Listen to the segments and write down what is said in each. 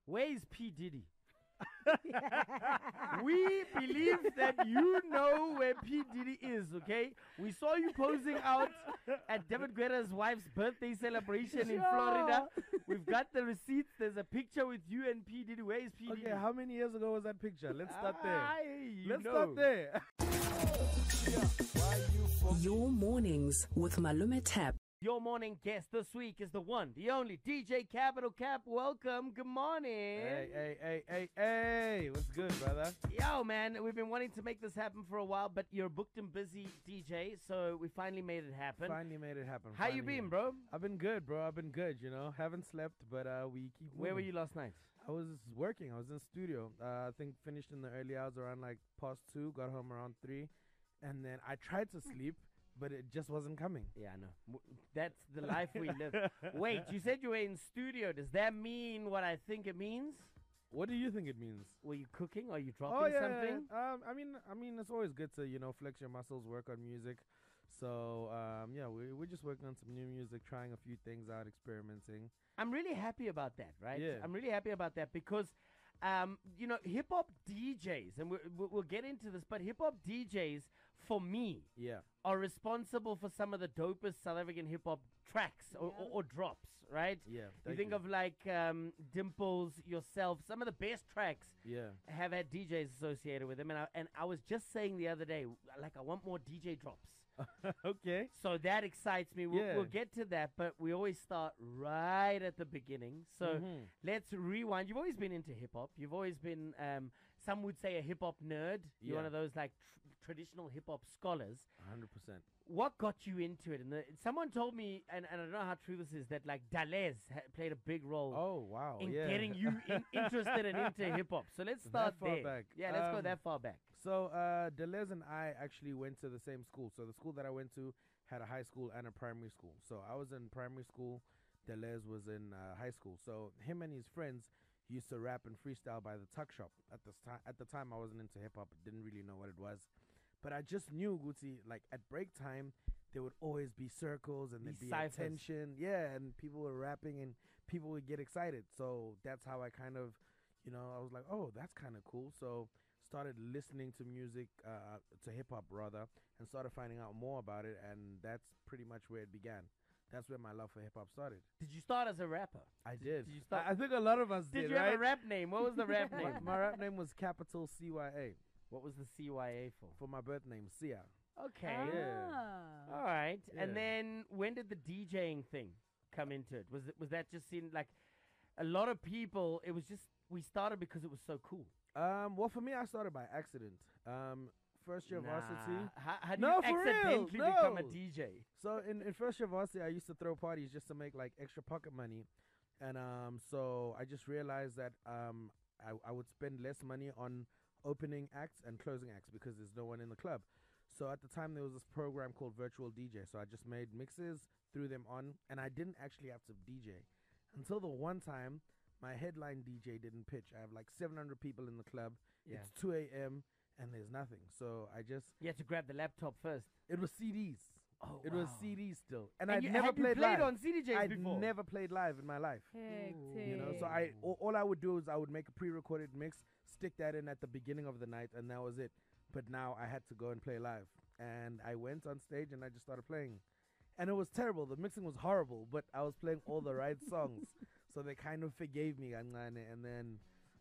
Where is P. Diddy? We believe that you know where P. Diddy is, okay? We saw you posing out at David Guetta's wife's birthday celebration in Florida. We've got the receipts. There's a picture with you and P. Diddy. Where is P. Diddy? Okay, how many years ago was that picture? Let's start there. Let's start there. Your mornings with Malume Tap. Your morning guest this week is the one, the only DJ Capital Cap. Welcome. Good morning. Hey. What's good, brother? Yo, man, we've been wanting to make this happen for a while, but you're a booked and busy DJ, so we finally made it happen. How you been, bro? I've been good, bro. I've been good, you know. Haven't slept, but we keep moving. Where were you last night? I was working. I was in the studio. I think finished in the early hours around like past 2, got home around 3, and then I tried to sleep, but it just wasn't coming. Yeah, I know. That's the life we live. Wait, you said you were in studio. Does that mean what I think it means? What do you think it means? Were you cooking? Are you dropping something? Yeah. I mean, it's always good to, you know, flex your muscles, work on music. So, we're just working on some new music, trying a few things out, experimenting. I'm really happy about that, right? Yeah. I'm really happy about that because, you know, hip-hop DJs, and we'll get into this, but hip-hop DJs, for me, are responsible for some of the dopest South African hip-hop tracks or drops, right? Yeah. You think of like Dimples, yourself, some of the best tracks have had DJs associated with them. And I was just saying the other day, like, I want more DJ drops. Okay. So that excites me. We'll get to that, but we always start right at the beginning. So let's rewind. You've always been into hip-hop. You've always been, some would say, a hip-hop nerd. You're one of those like traditional hip-hop scholars. 100%. What got you into it? And someone told me, and I don't know how true this is, that like Dalez played a big role. Oh, wow. In getting you interested and into hip hop. So let's start that far there. back. Yeah, let's go that far back. So Deleuze and I actually went to the same school. So the school that I went to had a high school and a primary school. So I was in primary school. Deleuze was in high school. So him and his friends used to rap and freestyle by the tuck shop. At the time, I wasn't into hip hop. Didn't really know what it was. But I just knew, Gucci, like at break time, there would always be circles and there'd be attention. Yeah, and people were rapping and people would get excited. So that's how I kind of, you know, I was like, oh, that's kind of cool. So started listening to music, to hip-hop rather, and started finding out more about it. And that's pretty much where it began. That's where my love for hip-hop started. Did you start as a rapper? I did. Did you start? I think a lot of us did, Did you have a rap name? What was the rap name? My rap name was capital CYA. What was the CYA for? For my birth name, Sia. Okay. Yeah. All right. Yeah. And then when did the DJing thing come into it? Was that just seen like a lot of people? It was just we started because it was so cool. Well, for me, I started by accident. First year varsity. How do you accidentally become a DJ? So in first year varsity, I used to throw parties just to make like extra pocket money, and so I just realized that I would spend less money on opening acts and closing acts because there's no one in the club. So at the time there was this program called Virtual DJ. So I just made mixes, threw them on, and I didn't actually have to DJ until the one time my headline DJ didn't pitch. I have like 700 people in the club. Yeah. It's 2 a.m. and there's nothing. So I just... You had to grab the laptop first. It was CDs. Oh, it was CDs still. And I'd never played live. live. On CDJs before? I'd never played live in my life. Hectic. You know, so all I would do is I would make a pre-recorded mix, stick that in at the beginning of the night, and that was it. But now I had to go and play live. And I went on stage and I just started playing. And it was terrible. The mixing was horrible, but I was playing all the right songs. So they kind of forgave me. And then,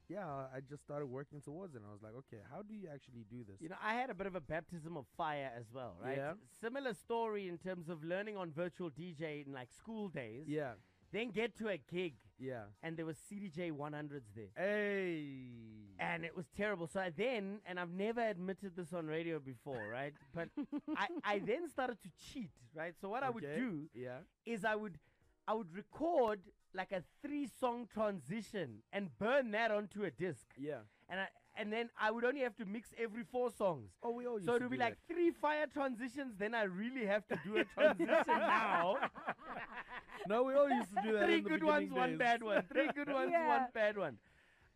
yeah, I just started working towards it. And I was like, okay, how do you actually do this? You know, I had a bit of a baptism of fire as well, right? Yeah. Similar story in terms of learning on virtual DJ in like school days. Yeah. Then get to a gig. Yeah. And there was CDJ 100s there. Hey. And it was terrible. So and I've never admitted this on radio before, right? But I then started to cheat, right? So what I would do is I would record like a 3-song transition and burn that onto a disc. Yeah. And then I would only have to mix every 4 songs. Oh, we all used so to it would do be like 3 fire transitions. Then I really have to do a transition now. No, we all used to do that. 3 good ones, 1 bad one. 3 good ones, Yeah. 1 bad one.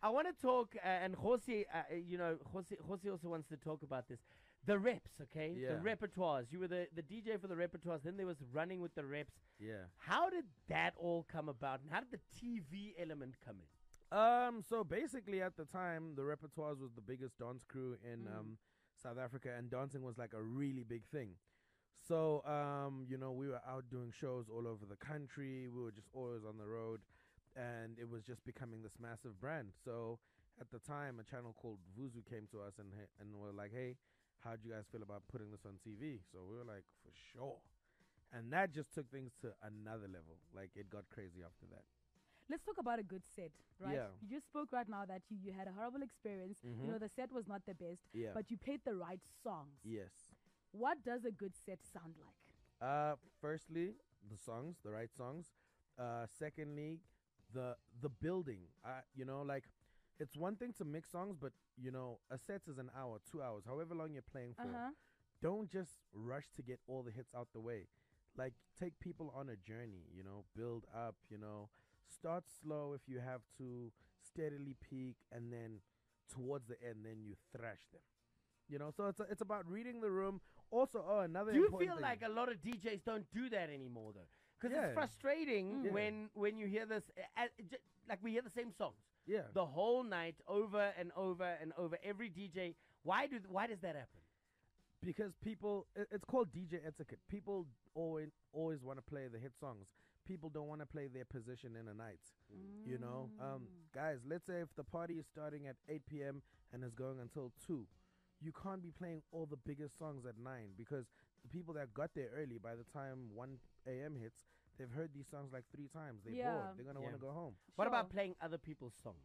I want to talk, and Jose, Jose also wants to talk about this. The reps, okay? Yeah. The repertoires. You were the DJ for the repertoires. Then there was running with the reps. Yeah. How did that all come about? And how did the TV element come in? So basically, at the time, the Repertoires was the biggest dance crew in South Africa, and dancing was like a really big thing. So, we were out doing shows all over the country. We were just always on the road, and it was just becoming this massive brand. So, at the time, a channel called Vuzu came to us and were like, "Hey, how'd you guys feel about putting this on TV?" So we were like, "For sure." And that just took things to another level. Like, it got crazy after that. Let's talk about a good set, right? Yeah. You just spoke right now that you had a horrible experience. Mm-hmm. You know, the set was not the best, but you played the right songs. Yes. What does a good set sound like? Firstly, the songs, the right songs. Secondly, the building. Like, it's one thing to mix songs, but a set is an hour, 2 hours, however long you're playing for. Don't just rush to get all the hits out the way. Like, take people on a journey. Build up. Start slow if you have to, steadily peak, and then towards the end, then you thrash them. So it's about reading the room. Also, another. Do you important feel thing. like a lot of DJs don't do that anymore, though? Because it's frustrating when you hear this, like we hear the same songs. Yeah. The whole night, over and over and over. Every DJ. Why does that happen? Because people, it's called DJ etiquette. People always want to play the hit songs. People don't want to play their position in a night. Guys, let's say if the party is starting at 8 p.m. and is going until 2, you can't be playing all the biggest songs at 9, because the people that got there early, by the time 1 a.m. hits, they've heard these songs like 3 times. They're bored. They're going to want to go home. What about playing other people's songs?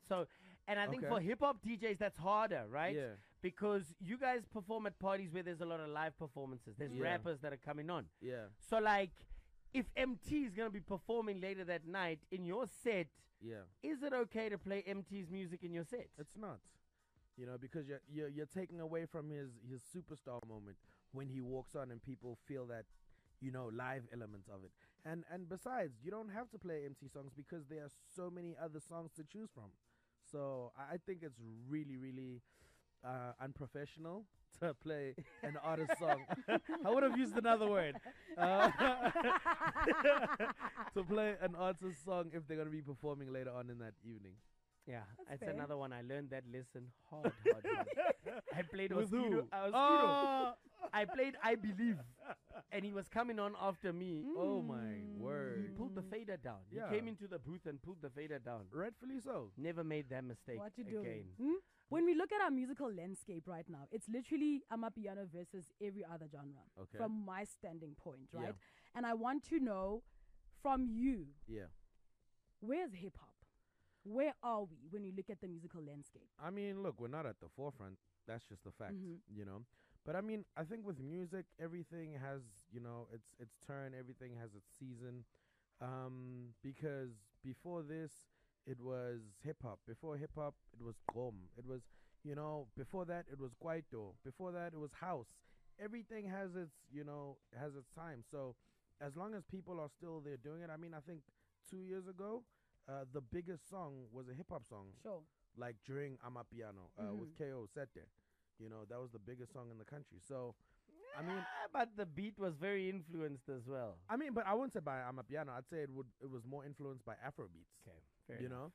So, and I think for hip-hop DJs, that's harder, right? Yeah. Because you guys perform at parties where there's a lot of live performances. There's rappers that are coming on. Yeah. So, like, if MT is going to be performing later that night in your set, is it okay to play MT's music in your set? It's not. Because you're taking away from his superstar moment when he walks on and people feel that, live elements of it. And besides, you don't have to play MT songs because there are so many other songs to choose from. So I think it's really, really unprofessional to play an artist song. I would have used another word. To play an artist song if they're going to be performing later on in that evening. Yeah, that's fair. another one. I learned that lesson hard. I played With Oskido. who? I played I Believe, and he was coming on after me. Oh my word. He pulled the fader down. Yeah. He came into the booth and pulled the fader down. Rightfully so. Never made that mistake What you again. doing? When we look at our musical landscape right now, it's literally Amapiano versus every other genre. Okay. From my standing point, right? Yeah. And I want to know from you, where's hip hop? Where are we when you look at the musical landscape? I mean, look, we're not at the forefront. That's just a fact, But I mean, I think with music, everything has, its turn. Everything has its season. Because before this, it was hip hop. Before hip hop, it was gqom. It was, before that, it was Kwaito. Before that, it was house. Everything has its time. So as long as people are still there doing it, I mean, I think 2 years ago, the biggest song was a hip hop song. Sure. Like during Amapiano with KO Sete. That was the biggest song in the country. So, I mean, but the beat was very influenced as well. I mean, but I wouldn't say by Amapiano. I'd say it was more influenced by Afro beats. Okay, fair enough.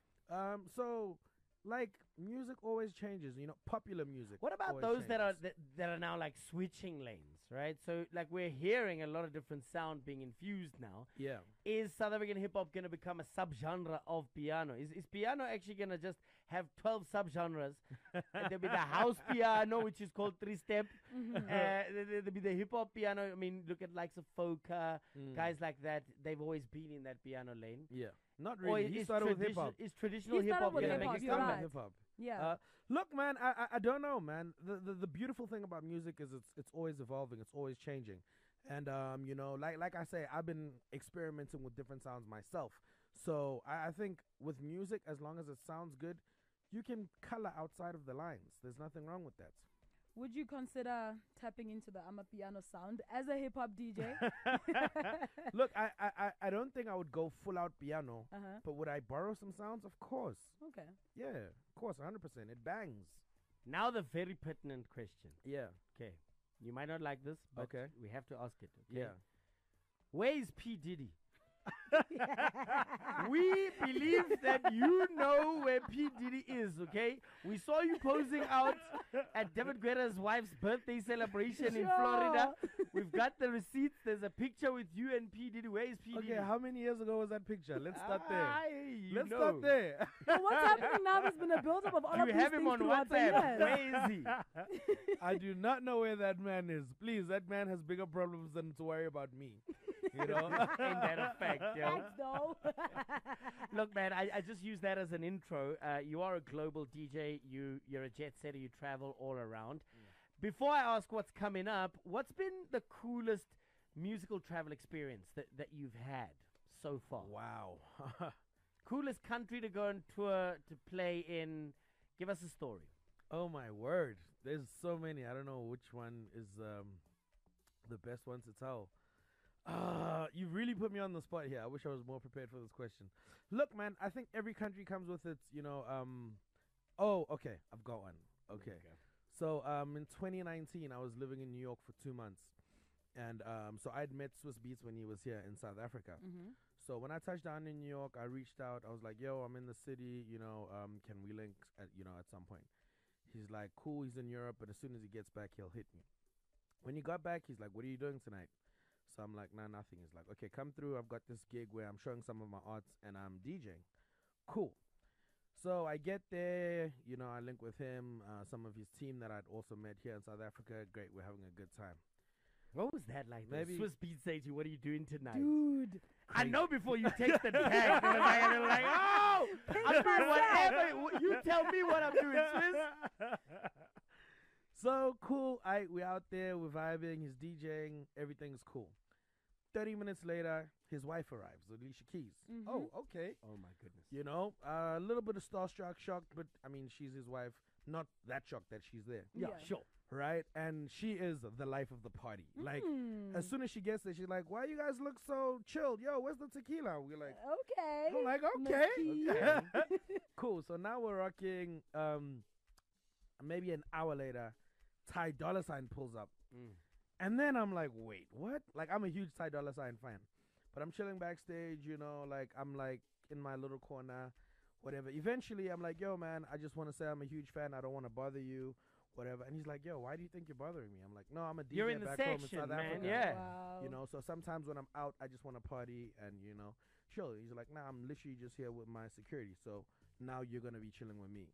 So, like, music always changes. Popular music. What about those that are now like switching lanes, right? So like we're hearing a lot of different sound being infused now. Yeah. Is South African hip hop gonna become a subgenre of piano? Is piano actually gonna just have 12 subgenres? And there'll be the house piano, which is called 3-step. There'll be the hip hop piano. I mean, look at likes of Foka, guys like that. They've always been in that piano lane. Yeah. Not really. He started with hip hop. Is traditional hip hop gonna make it you're come right. Hip hop. Yeah. Look, man, I don't know, man. The beautiful thing about music is it's always evolving. It's always changing. And, like I say, I've been experimenting with different sounds myself. So I think with music, as long as it sounds good, you can color outside of the lines. There's nothing wrong with that. Would you consider tapping into the Amapiano sound as a hip hop DJ? Look, I don't think I would go full out piano, but would I borrow some sounds? Of course. Okay. Yeah, of course, 100%. It bangs. Now the very pertinent question. Yeah. Okay. You might not like this, but we have to ask it. Okay? Yeah. Where is P. Diddy? We believe that you know where P. Diddy is, okay? We saw you posing out at David Guetta's wife's birthday celebration in Florida. We've got the receipts. There's a picture with you and P. Diddy. Where is P. Diddy? Okay, how many years ago was that picture? Let's start there. Let's start there. So what's happening now? There's been a build-up of all Do of you these have him things on throughout the WhatsApp? years. Where is he? I do not know where that man is. Please, that man has bigger problems than to worry about me. You know? Ain't that a fact, yo? Thanks, though. Look, man, I just use that as an intro. You are a global DJ. You're a jet setter. You travel all around. Before I ask what's coming up, what's been the coolest musical travel experience that you've had so far? Wow. Coolest country to go and tour, to play in. Give us a story. Oh, my word. There's so many. I don't know which one is the best one to tell. You really put me on the spot here. I wish I was more prepared for this question. Look, man, I think every country comes with its, oh, okay. I've got one. Okay. So, in 2019, I was living in New York for 2 months. And so I'd met Swiss Beats when he was here in South Africa. Mm-hmm. So when I touched down in New York, I reached out. I was like, yo, I'm in the city, can we link at some point? He's like, cool, he's in Europe, but as soon as he gets back, he'll hit me. When he got back, he's like, what are you doing tonight? So I'm like, nah, nothing. He's like, okay, come through. I've got this gig where I'm showing some of my arts and I'm DJing. Cool. So I get there, I link with him, some of his team that I'd also met here in South Africa. Great, we're having a good time. What was that like? Maybe Swiss Beats say to you, what are you doing tonight? Dude. I know before you texted back, they were like, oh, I'm doing whatever. You tell me what I'm doing, Swiss. So cool. We're out there, we're vibing, he's DJing, everything's cool. 30 minutes later, his wife arrives, Alicia Keys. Mm-hmm. Oh, okay. Oh, my goodness. A little bit of starstruck, shocked, but I mean, she's his wife. Not that shocked that she's there. Yeah, sure. Right? And she is the life of the party. Like, as soon as she gets there, she's like, why you guys look so chilled? Yo, where's the tequila? We're like, okay. I'm like, okay. Cool. So now we're rocking, maybe an hour later, Ty Dolla $ign pulls up. And then I'm like, wait, what? Like, I'm a huge Ty Dolla $ign fan. But I'm chilling backstage, I'm like in my little corner, whatever. Eventually, I'm like, yo, man, I just want to say I'm a huge fan. I don't want to bother you, whatever. And he's like, yo, why do you think you're bothering me? I'm like, no, I'm a DJ You're in the back section, home in South man. Africa. Yeah. Wow. So sometimes when I'm out, I just want to party and, chill. He's like, nah, I'm literally just here with my security. So now you're going to be chilling with me.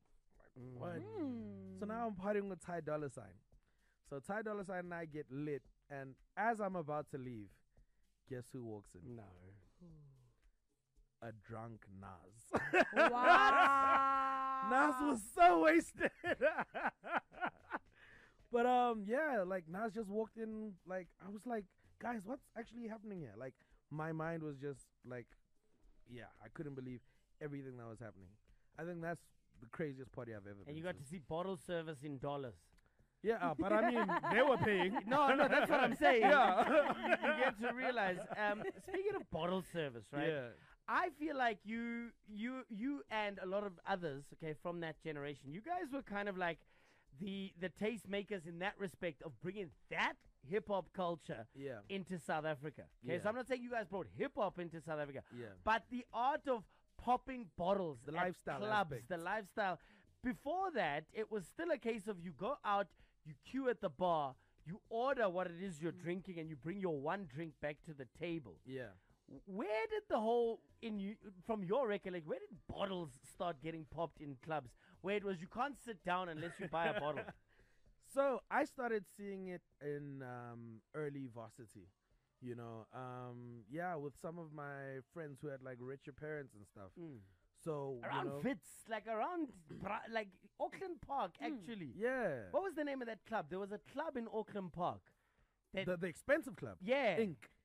Like, what? So now I'm partying with Ty Dolla $ign. So Ty Dolla $ign and I get lit. And as I'm about to leave, guess who walks in? No. A drunk Nas. Wow. Nas was so wasted. But like Nas just walked in. Like, I was like, guys, what's actually happening here? Like, my mind was just like, I couldn't believe everything that was happening. I think that's the craziest party I've ever been And you got to see bottle service in dollars. Yeah, but I mean, they were paying. No, that's what I'm saying. Yeah. you get to realize. Speaking of bottle service, right? Yeah. I feel like you and a lot of others, okay, from that generation, you guys were kind of like the tastemakers in that respect of bringing that hip-hop culture into South Africa. Okay, so I'm not saying you guys brought hip-hop into South Africa, but the art of popping bottles, the at lifestyle clubs, aspect. the lifestyle. Before that, it was still a case of you go out, you queue at the bar, you order what it is you're drinking, and you bring your one drink back to the table. Yeah. Where did the whole, from your recollection, where did bottles start getting popped in clubs? Where it was you can't sit down unless you buy a bottle. So I started seeing it in early varsity, with some of my friends who had like richer parents and stuff. So around Fitz, like around like Auckland Park, actually. Yeah. What was the name of that club? There was a club in Auckland Park. The expensive club. Yeah.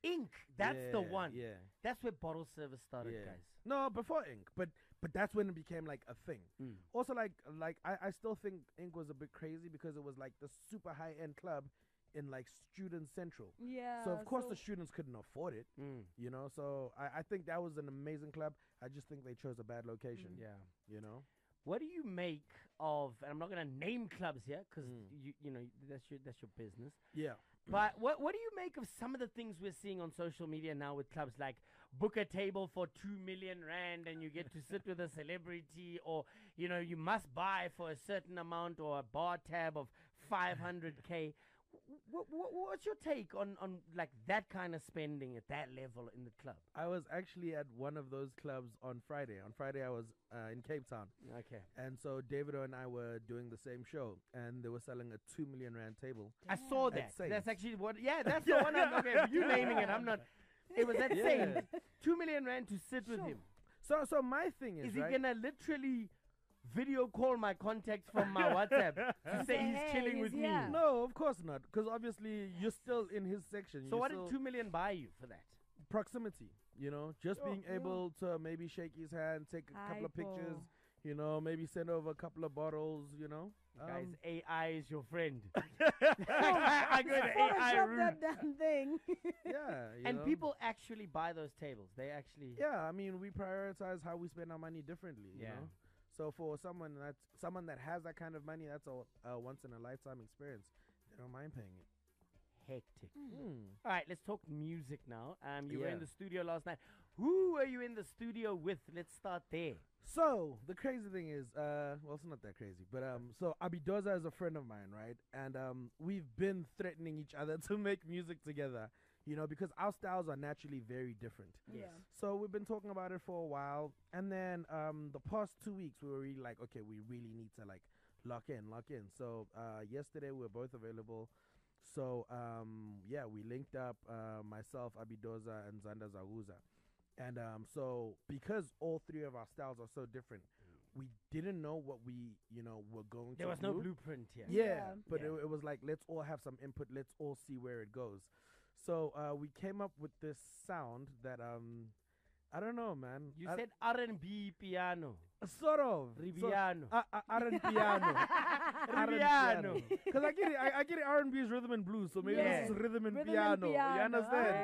Ink. That's the one. Yeah. That's where bottle service started, guys. No, before Ink, but that's when it became like a thing. Also, like I still think Ink was a bit crazy because it was like the super high end club in like student central. Yeah. So of course the students couldn't afford it. So I think that was an amazing club. I just think they chose a bad location. Yeah. What do you make of? And I'm not gonna name clubs here because that's your business. Yeah. But what do you make of some of the things we're seeing on social media now with clubs like book a table for 2 million rand and you get to sit with a celebrity, or you must buy for a certain amount, or a bar tab of 500k. What's your take on like that kind of spending at that level in the club? I was actually at one of those clubs on Friday. On Friday, I was in Cape Town. Okay. And so Davido and I were doing the same show, and they were selling a 2 million rand table. I saw that. Saint. That's actually what. Yeah, that's the one. Okay, you naming it. I'm not. It was at Saint. 2 million rand to sit with him. So my thing is, he gonna literally video call my contacts from my WhatsApp to say he's chilling with me? No, of course not, because obviously you're still in his section. So what did 2 million buy you for that? Proximity, just being able to maybe shake his hand, take a couple of pictures, maybe send over a couple of bottles, Guys, AI is your friend. I go to AI room. that damn thing. Yeah, and people actually buy those tables. They actually. Yeah, I mean, we prioritize how we spend our money differently. You know? So for someone that has that kind of money, that's a once in a lifetime experience. They don't mind paying it. Hectic. All right, let's talk music now. You were in the studio last night. Who were you in the studio with? Let's start there. So the crazy thing is, well, it's not that crazy, but so Abidoza is a friend of mine, right? And we've been threatening each other to make music together, because our styles are naturally very different. Yes. So we've been talking about it for a while, and then the past 2 weeks we were really like, okay, we really need to like lock in. So yesterday we were both available. So we linked up, myself, Abidoza, and Zanda Zaguza. And so because all three of our styles are so different, we didn't know what we were going to do. There was no blueprint here. Yeah, but it was like, let's all have some input, let's all see where it goes. So we came up with this sound that I don't know, man. You said R&B piano. Sort of. Riviano. R&B piano. Riviano. Because I get it, R&B is rhythm and blues, so maybe this is rhythm and piano. You understand?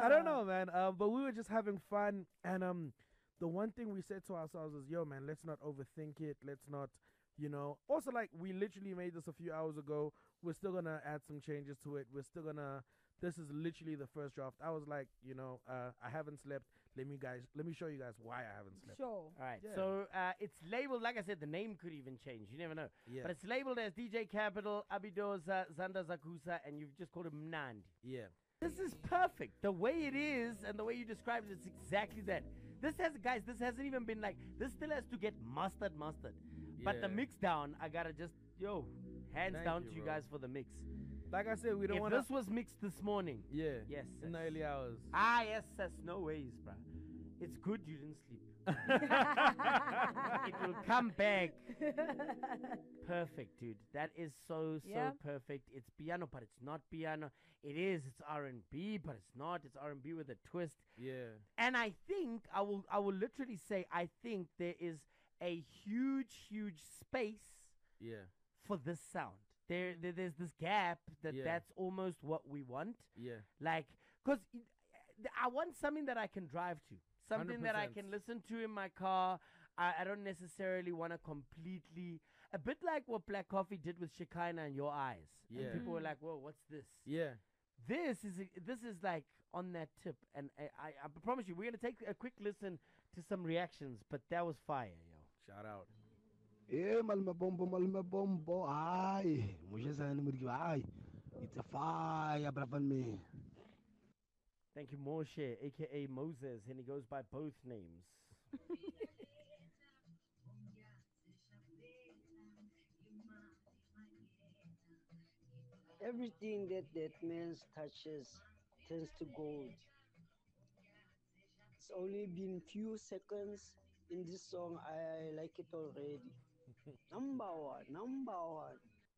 I don't know, man. But we were just having fun, and the one thing we said to ourselves is, yo, man, let's not overthink it. Let's not, Also, like, we literally made this a few hours ago. We're still gonna add some changes to it. We're still gonna. This is literally the first draft. I was like, I haven't slept. Let me show you guys why I haven't slept. Sure. All right. Yeah. So it's labeled, like I said, the name could even change. You never know. Yeah. But it's labeled as DJ Capital, Abidoza, Zanda Zakusa, and you've just called him Mnandi. Yeah. This is perfect. The way it is and the way you described it, it's exactly that. This hasn't even been like, this still has to get mastered. Yeah. But the mix down, I gotta just, hands down to you guys for the mix. Like I said, we don't want to. If this was mixed this morning. Yeah. Yes. In the early hours. Yes, no ways, bro. It's good you didn't sleep. It will come back. Perfect, dude. That is so perfect. It's piano, but it's not piano. It is. It's R&B, but it's not. It's R&B with a twist. Yeah. And I think I will literally say I think there is a huge space. Yeah. For this sound. There's this gap that's almost what we want. Yeah. Like, because I want something that I can drive to. Something 100%. That I can listen to in my car. I don't necessarily want to completely... A bit like what Black Coffee did with Shekinah and Your Eyes. Yeah. And people were like, whoa, what's this? Yeah. This is like on that tip. And I promise you, we're going to take a quick listen to some reactions. But that was fire, yo. Shout out. Malma bombo. Ay, it's a fire, brother me. Thank you, Moshe, aka Moses, and he goes by both names. Everything that man touches turns to gold. It's only been few seconds in this song. I like it already. Number one.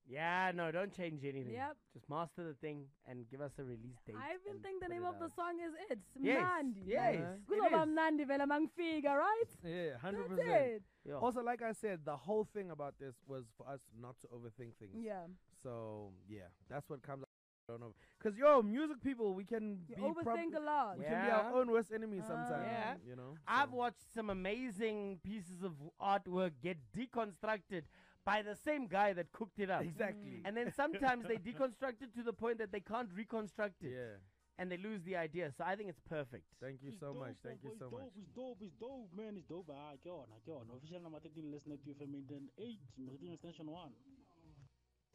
Yeah, no, don't change anything. Yep. Just master the thing and give us a release date. I even think the name of the song is It's yes. Mnandi. Yes. Mnandi vela mangfika, right? Yeah, 100%. That's it. Yeah. Also, like I said, the whole thing about this was for us not to overthink things. Yeah. So, yeah, that's what comes out. I don't know. Because, music people, we can overthink a lot. We can be our own worst enemy sometimes. Yeah. So. I've watched some amazing pieces of artwork get deconstructed by the same guy that cooked it up. Exactly. And then sometimes they deconstruct it to the point that they can't reconstruct it. Yeah. and they lose the idea. So I think it's perfect. Thank you so much. Thank you so much. It's dope, man. It's dope. Official number 13 listener to FM in 8, extension 1.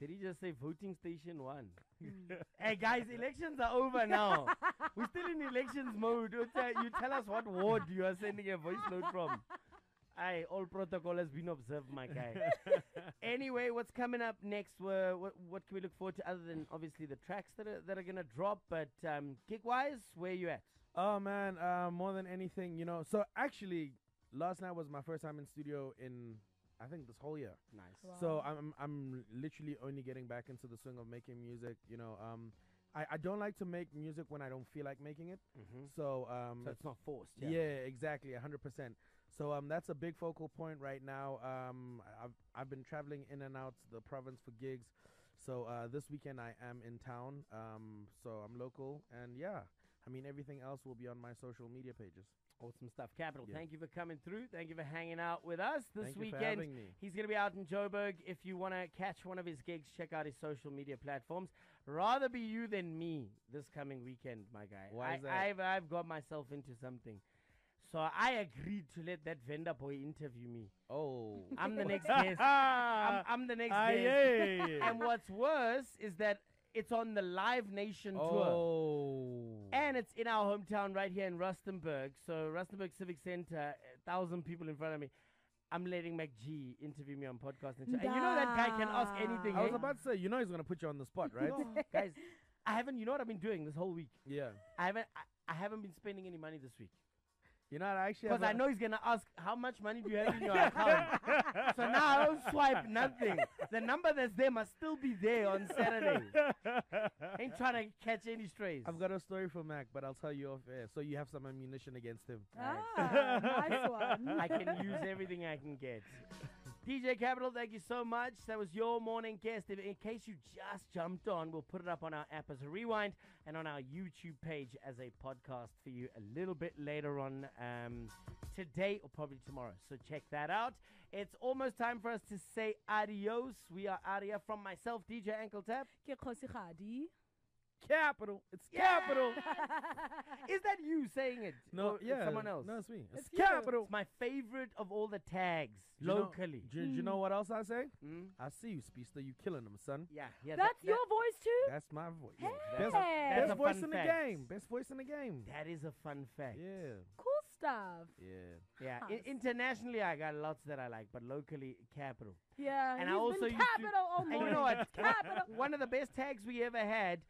Did he just say voting station 1? Hey guys, elections are over now. We're still in elections mode. You tell us what ward you are sending a voice note from. Aye, all protocol has been observed, my guy. Anyway, what's coming up next? What can we look forward to other than obviously the tracks that are gonna drop? But gig-wise, where you at? Oh man, more than anything, So actually, last night was my first time in studio in I think this whole year. Nice. Wow. So I'm literally only getting back into the swing of making music. I don't like to make music when I don't feel like making it. Mm-hmm. So it's not forced. Yeah, exactly, 100%. So that's a big focal point right now. I've been traveling in and out the province for gigs. So this weekend I am in town. So I'm local, and everything else will be on my social media pages. Awesome stuff. Capital, Yeah. thank you for coming through. Thank you for hanging out with us this Thank you weekend. for having me. He's going to be out in Joburg. If you want to catch one of his gigs, check out his social media platforms. Rather be you than me this coming weekend, my guy. Why is that? I've got myself into something. So I agreed to let that vendor boy interview me. Oh. I'm the next guest. I'm the next guest. And what's worse is that it's on the Live Nation tour. Oh. And it's in our hometown right here in Rustenburg. So Rustenburg Civic Center, 1,000 people in front of me. I'm letting MacG interview me on podcast. And you know that guy can ask anything. I was about to say, he's going to put you on the spot, right? Guys, you know what I've been doing this whole week? Yeah. I haven't been spending any money this week. Actually, because I know he's gonna ask how much money do you have in your account. So now I don't swipe nothing. The number that's there must still be there on Saturday. Ain't trying to catch any strays. I've got a story for Mac, but I'll tell you off air, so you have some ammunition against him. Nice one. I can use everything I can get. DJ Capital, thank you so much. That was your morning guest. In case you just jumped on, we'll put it up on our app as a rewind and on our YouTube page as a podcast for you a little bit later on today or probably tomorrow. So check that out. It's almost time for us to say adios. We are out of here from myself, DJ Ankle Tap. Capital. It's Capital. Is that you saying it? No, or someone else. No, it's me. It's Capital. It's my favorite of all the tags locally. Do you know what else I say? Mm? I see you, Speedster. You killing them, son. Yeah. That's your voice too? That's my voice. Hey. Best a voice fun in the fact. game. Best voice in the game. That is a fun fact. Yeah. Cool stuff. Yeah. Yeah. Internationally, I got lots that I like, but locally, Capital. Yeah. And he's I also been used to- Capital all And morning. you know what? Capital. One of the best tags we ever had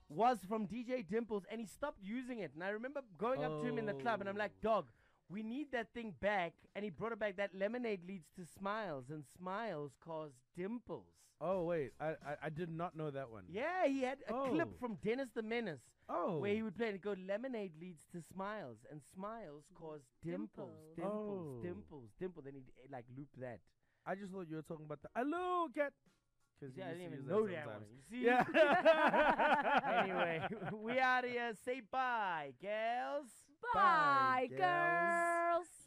was from DJ Dimples, and he stopped using it. And I remember going up to him in the club, and I'm like, dog, we need that thing back. And he brought it back. That lemonade leads to smiles, and smiles cause dimples. Oh, wait. I did not know that one. Yeah, he had a clip Oh. from Dennis the Menace Oh. where he would play and go, lemonade leads to smiles, and smiles cause dimples. Oh. Dimples. Then he'd like loop that. I just thought you were talking about the hello cat. Yeah, I didn't even use know that that one. sometimes. You see? Yeah. Anyway, we out of here. Say bye, girls. Bye, girls. girls.